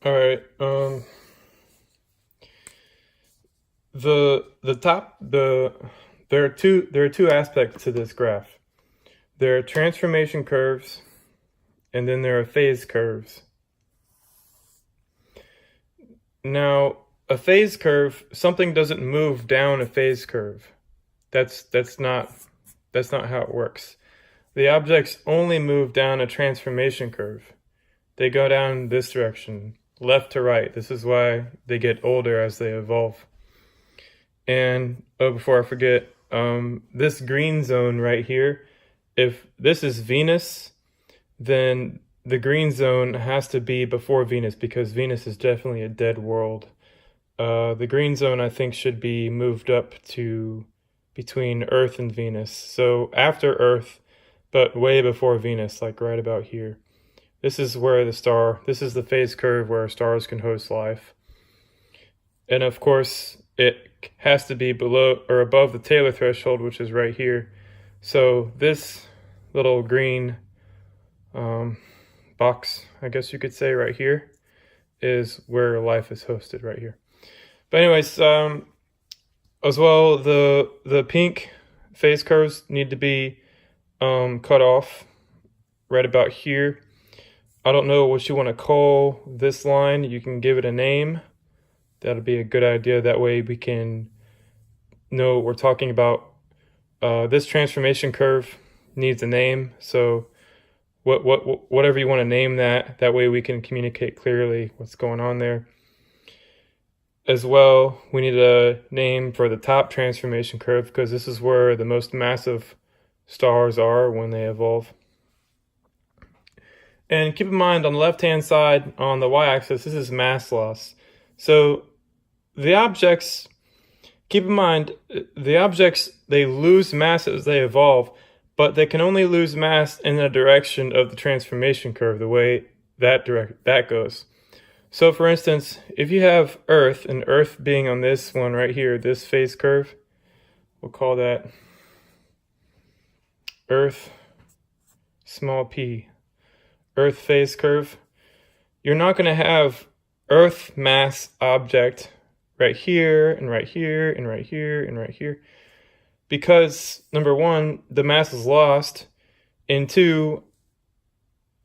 All right. The top the there are two aspects to this graph. There are transformation curves, and then there are phase curves. Now, a phase curve, something doesn't move down a phase curve. That's not how it works. The objects only move down a transformation curve. They go down this direction, left to right. This is why they get older as they evolve. And before I forget, this green zone right here, if this is Venus, then the green zone has to be before Venus because Venus is definitely a dead world. The green zone, I think, should be moved up to between Earth and Venus. So after Earth, but way before Venus, like right about here. This is the phase curve where stars can host life. And of course, it has to be below or above the Taylor threshold, which is right here. So this little green box, I guess you could say right here, is where life is hosted right here. But anyways, as well, the pink phase curves need to be cut off right about here. I don't know what you want to call this line. You can give it a name. That'll be a good idea. That way we can know what we're talking about. This transformation curve needs a name. So whatever you want to name that way we can communicate clearly what's going on there. As well, we need a name for the top transformation curve because this is where the most massive stars are when they evolve. And keep in mind, on the left-hand side, on the y-axis, this is mass loss. So the objects, keep in mind, the objects, they lose mass as they evolve, but they can only lose mass in the direction of the transformation curve, the way that goes. So for instance, if you have Earth, and Earth being on this one right here, this phase curve, we'll call that Earth, small p, Earth phase curve, you're not going to have Earth mass object right here, and right here, and right here, and right here, because number one, the mass is lost, and two,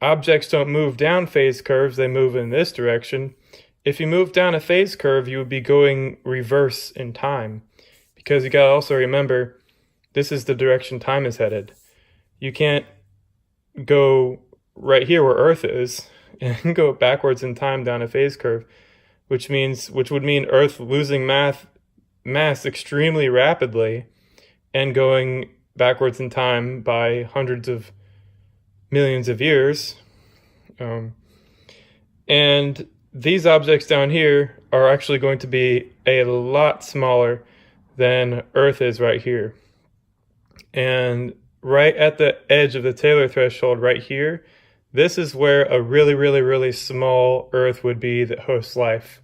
objects don't move down phase curves, they move in this direction. If you move down a phase curve, you would be going reverse in time, because you gotta also remember, this is the direction time is headed. You can't go right here where Earth is and go backwards in time down a phase curve, which would mean Earth losing mass extremely rapidly and going backwards in time by hundreds of millions of years. And these objects down here are actually going to be a lot smaller than Earth is right here. And right at the edge of the Taylor threshold right here, this is where a really, really, really small Earth would be that hosts life,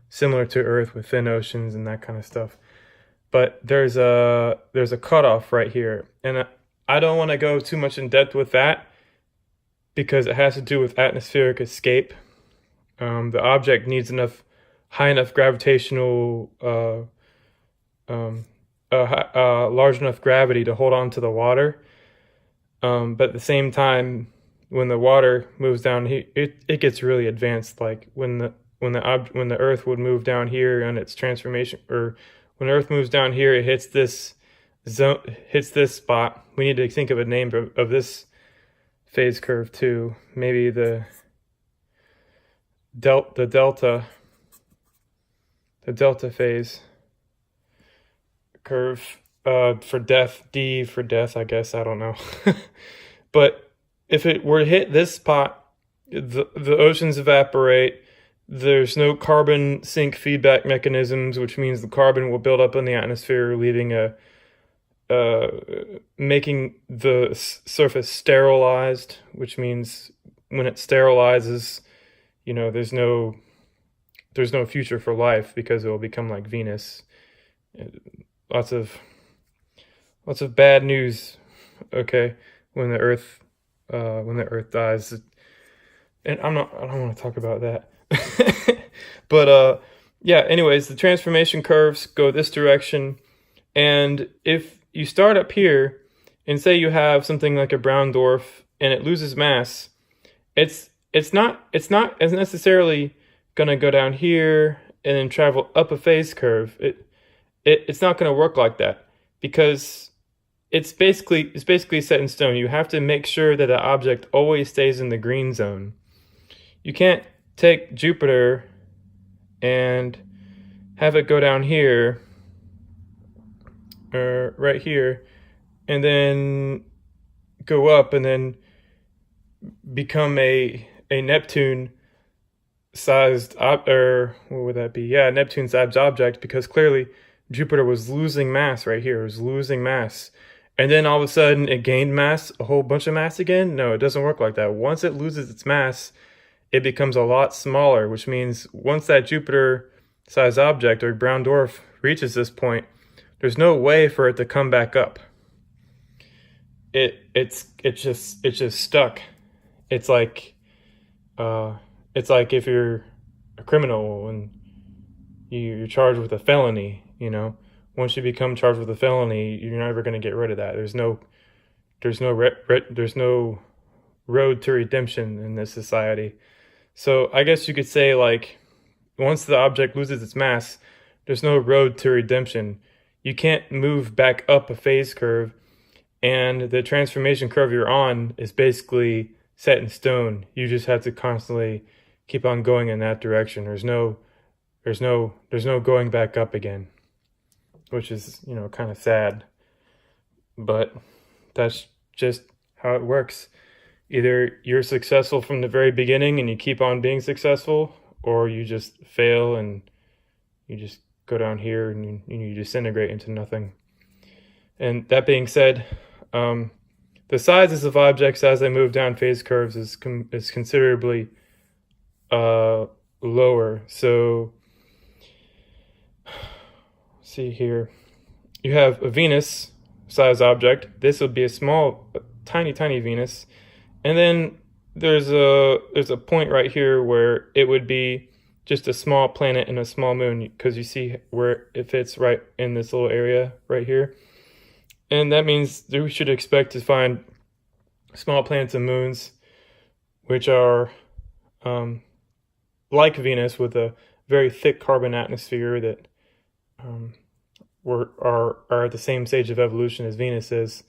similar to Earth with thin oceans and that kind of stuff. But there's a cutoff right here, and I don't want to go too much in depth with that because it has to do with atmospheric escape. The object needs high enough gravitational, large enough gravity to hold on to the water. But at the same time, when the water moves down, it gets really advanced. Like when the Earth would move down here on its transformation, or when Earth moves down here, it hits this zone, hits this spot. We need to think of a name of this phase curve too. Maybe the delta phase curve, for death, D for death, I guess, I don't know. But if it were to hit this spot, the oceans evaporate. There's no carbon sink feedback mechanisms, which means the carbon will build up in the atmosphere, making the surface sterilized, which means when it sterilizes, there's no future for life because it will become like Venus. Lots of bad news. Okay, when the Earth dies, and I don't want to talk about that. But yeah, anyways, the transformation curves go this direction. And if you start up here and say you have something like a brown dwarf and it loses mass, it's not as necessarily gonna go down here and then travel up a phase curve. It's not gonna work like that, because it's basically set in stone. You have to make sure that the object always stays in the green zone. You can't take Jupiter and have it go down here, or right here, and then go up and then become a Neptune sized or what would that be? Yeah, Neptune sized object, because clearly Jupiter was losing mass right here. It was losing mass. And then all of a sudden it gained mass, a whole bunch of mass again? No, it doesn't work like that. Once it loses its mass, it becomes a lot smaller, which means once that Jupiter-sized object or brown dwarf reaches this point, there's no way for it to come back up. It's just stuck. It's like if you're a criminal and you're charged with a felony, you know. Once you become charged with a felony, you're never going to get rid of that. There's no road to redemption in this society. So I guess you could say, like, once the object loses its mass, there's no road to redemption. You can't move back up a phase curve, and the transformation curve you're on is basically set in stone. You just have to constantly keep on going in that direction. There's no going back up again, which is, you know, kind of sad, but that's just how it works. Either you're successful from the very beginning and you keep on being successful, or you just fail and you just go down here and you disintegrate into nothing. And that being said, the sizes of objects as they move down phase curves is considerably lower. So see here, you have a Venus size object. This would be a small, tiny Venus, and then there's a point right here where it would be just a small planet and a small moon, because you see where it fits right in this little area right here. And that means that we should expect to find small planets and moons which are like Venus, with a very thick carbon atmosphere that are at the same stage of evolution as Venus is,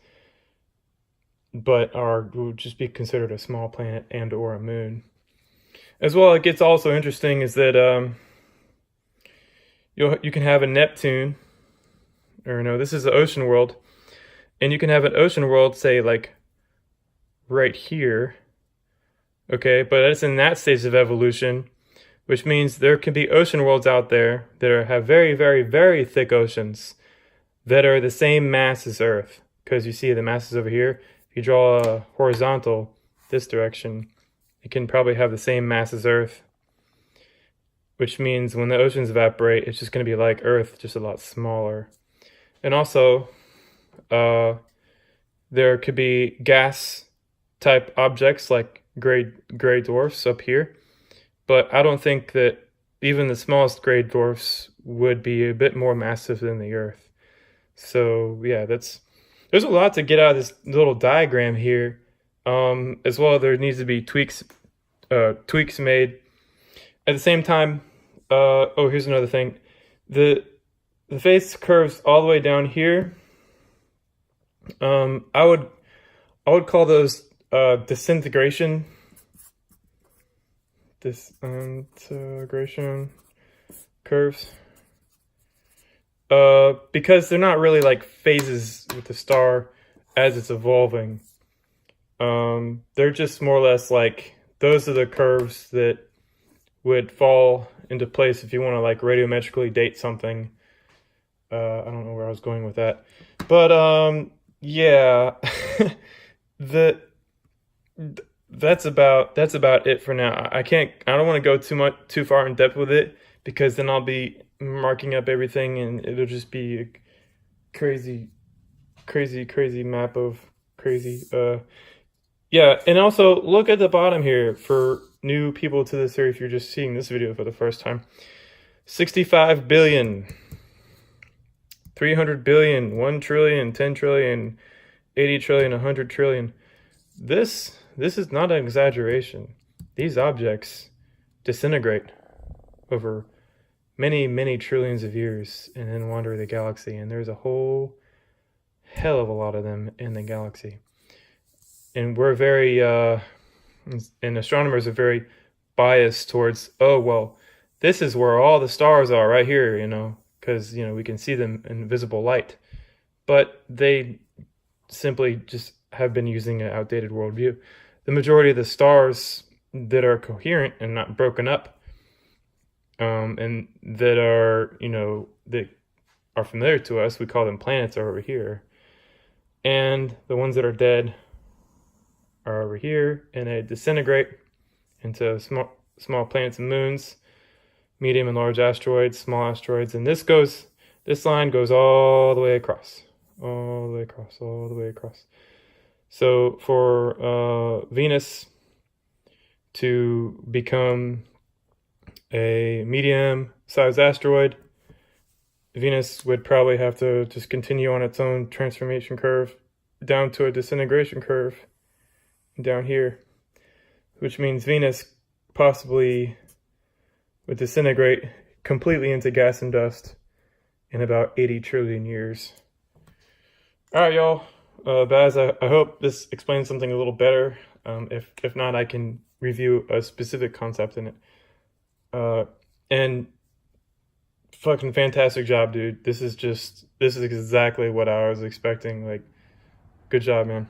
but would just be considered a small planet and or a moon. As well, it gets also interesting is that you can have a Neptune, or no, this is the ocean world, and you can have an ocean world, say, like right here, okay, but it's in that stage of evolution, which means there can be ocean worlds out there that have very, very, very thick oceans that are the same mass as Earth. Because you see the mass is over here. If you draw a horizontal this direction, it can probably have the same mass as Earth, which means when the oceans evaporate, it's just going to be like Earth, just a lot smaller. And also, there could be gas type objects like gray dwarfs up here, but I don't think that even the smallest gray dwarfs would be a bit more massive than the Earth. So yeah, there's a lot to get out of this little diagram here. As well, there needs to be tweaks made. At the same time, here's another thing. The phase curves all the way down here. I would call those disintegration curves, because they're not really like phases with the star as it's evolving. They're just more or less like, those are the curves that would fall into place if you want to like radiometrically date something. I don't know where I was going with that, but yeah, that's about it for now. I don't want to go too far in depth with it, because then I'll be marking up everything and it'll just be a crazy map of crazy. Yeah, and also look at the bottom here for new people to this, or if you're just seeing this video for the first time. 65 billion, 300 billion, 1 trillion, 10 trillion, 80 trillion, 100 trillion. This is not an exaggeration. These objects disintegrate over many, many trillions of years and then wander the galaxy. And there's a whole hell of a lot of them in the galaxy. And we're very, and astronomers are very biased towards, oh, well, this is where all the stars are right here, you know, because, you know, we can see them in visible light. But they simply just have been using an outdated worldview. The majority of the stars that are coherent and not broken up, and that are, you know, that are familiar to us, we call them planets, are over here. And the ones that are dead are over here, and they disintegrate into small planets and moons, medium and large asteroids, small asteroids. And this line goes all the way across, all the way across, all the way across. So for Venus to become a medium-sized asteroid, Venus would probably have to just continue on its own transformation curve down to a disintegration curve down here, which means Venus possibly would disintegrate completely into gas and dust in about 80 trillion years. All right, y'all. Baz, I hope this explains something a little better. If not, I can review a specific concept in it. And fucking fantastic job, dude. This is exactly what I was expecting. Like, good job, man.